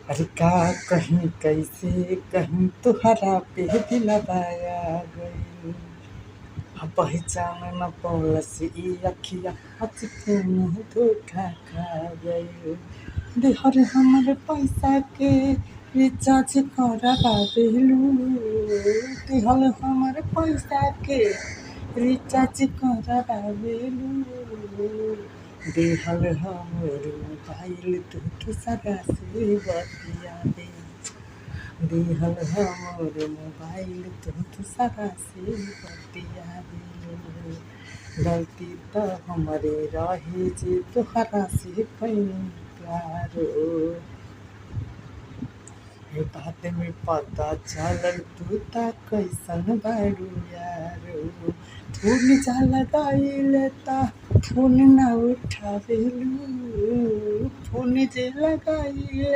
अरे का कहीं कैसे कहीं तुहरा पे दिलवाया गई। पहचान न पौलस ई अखिया हच के मुँह धोखा खा गई। देहर हमर पैसा के रिचार्ज करवा देलू। देहर हमर पैसा के रिचार्ज करवा देलू। देहल हमर मोबाइल तू दूसरा से बतिया दे। देहल हमर मोबाइल तू दूसरा से बतिया दे। गलती तो हमरे रहे जे तोहरा से कैनी प्यारो। ये बात में पता चलल तू ता कैसन बारू यारो। फोन जाला गइले ता फोन ना उठावेलू। फोन जे लगाइले